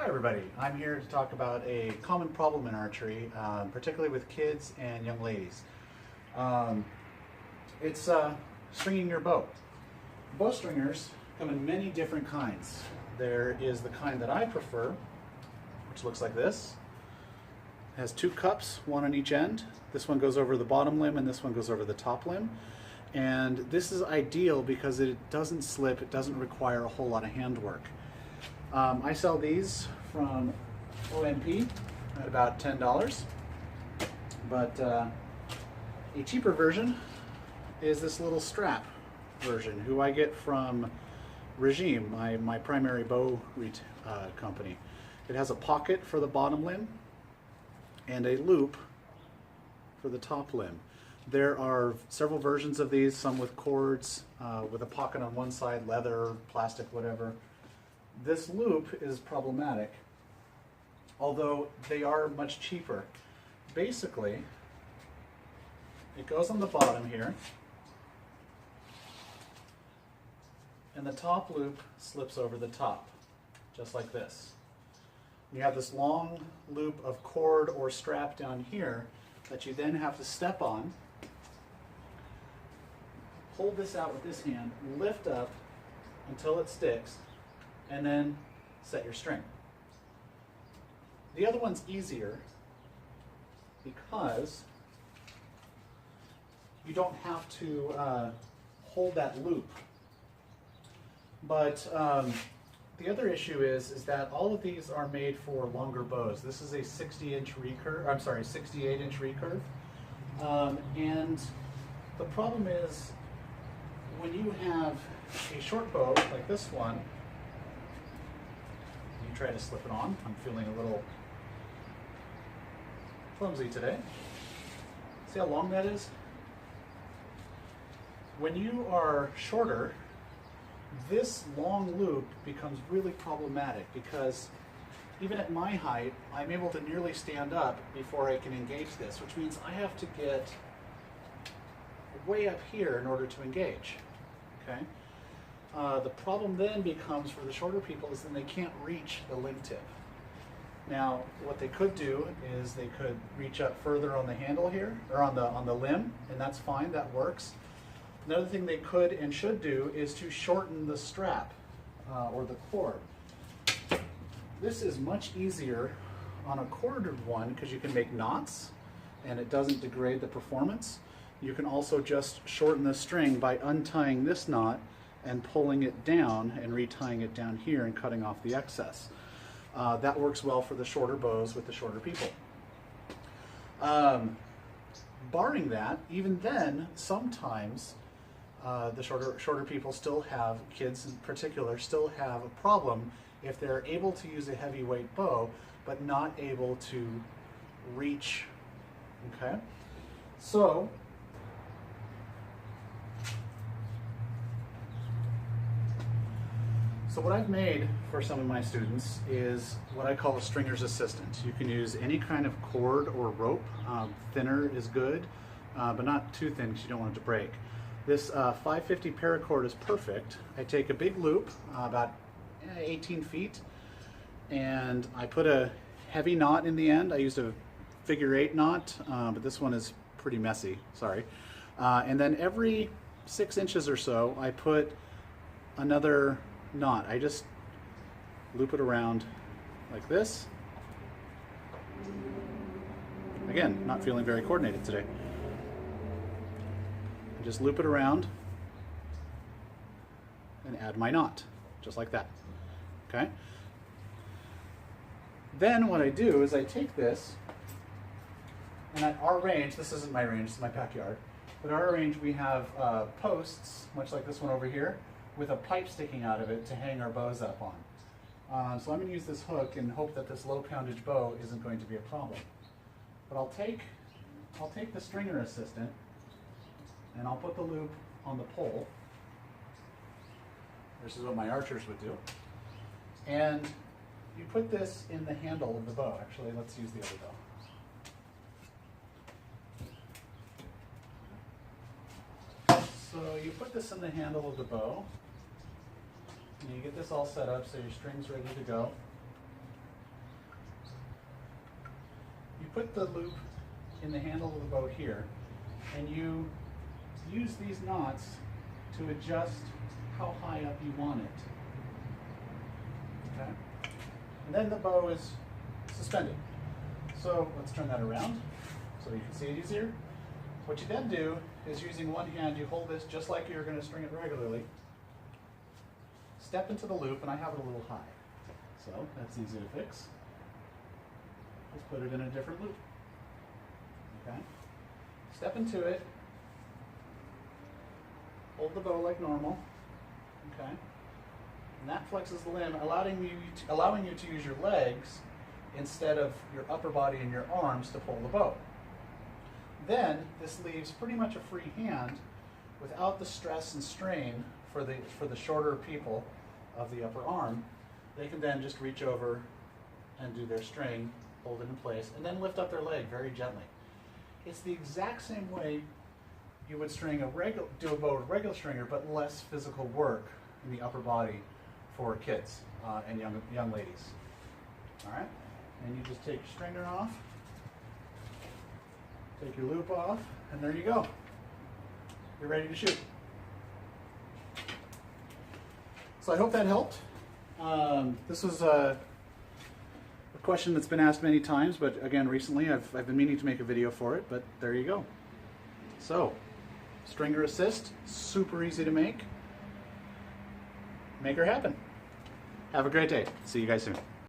everybody. I'm here to talk about a common problem in archery, particularly with kids and young ladies. It's stringing your bow. Bowstringers come in many different kinds. There is the kind that I prefer, which looks like this. It has two cups, one on each end. This one goes over the bottom limb and this one goes over the top limb. And this is ideal because it doesn't slip, it doesn't require a whole lot of handwork. I sell these from OMP at about $10, but a cheaper version is this little strap version, who I get from Regime, my primary bow company. It has a pocket for the bottom limb and a loop for the top limb. There are several versions of these, some with cords, with a pocket on one side, leather, plastic, whatever. This loop is problematic, although they are much cheaper. Basically, it goes on the bottom here, and the top loop slips over the top, just like this. You have this long loop of cord or strap down here that you then have to step on, hold this out with this hand, lift up until it sticks, and then set your string. The other one's easier because you don't have to hold that loop. But the other issue is that all of these are made for longer bows. This is a 60-inch recurve, I'm sorry, 68-inch recurve. And the problem is when you have a short bow like this one, you try to slip it on. I'm feeling a little clumsy today. See how long that is? When you are shorter, this long loop becomes really problematic because even at my height, I'm able to nearly stand up before I can engage this, which means I have to get way up here in order to engage. Okay? The problem then becomes for the shorter people is then they can't reach the limb tip. Now, what they could do is they could reach up further on the handle here, or on the limb, and that's fine, that works. Another thing they could and should do is to shorten the strap or the cord. This is much easier on a corded one because you can make knots and it doesn't degrade the performance. You can also just shorten the string by untying this knot and pulling it down and retying it down here and cutting off the excess. That works well for the shorter bows with the shorter people. Barring that, even then, sometimes the shorter people still have, kids in particular, still have a problem if they're able to use a heavyweight bow but not able to reach. Okay? So, what I've made for some of my students is what I call a stringer's assistant. You can use any kind of cord or rope. Thinner is good, but not too thin because you don't want it to break. This 550 paracord is perfect. I take a big loop, about 18 feet, and I put a heavy knot in the end. I used a figure-8 knot, but this one is pretty messy, sorry. And then every 6 inches or so, I put another knot. I just loop it around like this. Again, not feeling very coordinated today. I just loop it around and add my knot, just like that. Okay? Then what I do is I take this, and at our range, this isn't my range, this is my backyard, but at our range we have posts, much like this one over here, with a pipe sticking out of it to hang our bows up on. So I'm going to use this hook and hope that this low poundage bow isn't going to be a problem. But I'll take the stringer assistant and I'll put the loop on the pole. This is what my archers would do. And you put this in the handle of the bow. Actually, let's use the other bow. So you put this in the handle of the bow. And you get this all set up so your string's ready to go. put the loop in the handle of the bow here, and you use these knots to adjust how high up you want it. Okay? And then the bow is suspended. So let's turn that around so you can see it easier. What you then do is, using one hand, you hold this just like you're going to string it regularly. Step into the loop, and I have it a little high. So that's easy to fix. Just put it in a different loop. Okay? Step into it. Hold the bow like normal. Okay? And that flexes the limb, allowing you to use your legs instead of your upper body and your arms to pull the bow. Then this leaves pretty much a free hand without the stress and strain for the shorter people of the upper arm. They can then just reach over and do their string, hold it in place, and then lift up their leg very gently. It's the exact same way you would do a bow with a regular stringer, but less physical work in the upper body for kids and young ladies. All right, and you just take your stringer off, take your loop off, and there you go. You're ready to shoot. So I hope that helped. This was a question that's been asked many times, but again, recently I've been meaning to make a video for it, but there you go. So, stringer assist, super easy to make. Make her happen. Have a great day. See you guys soon.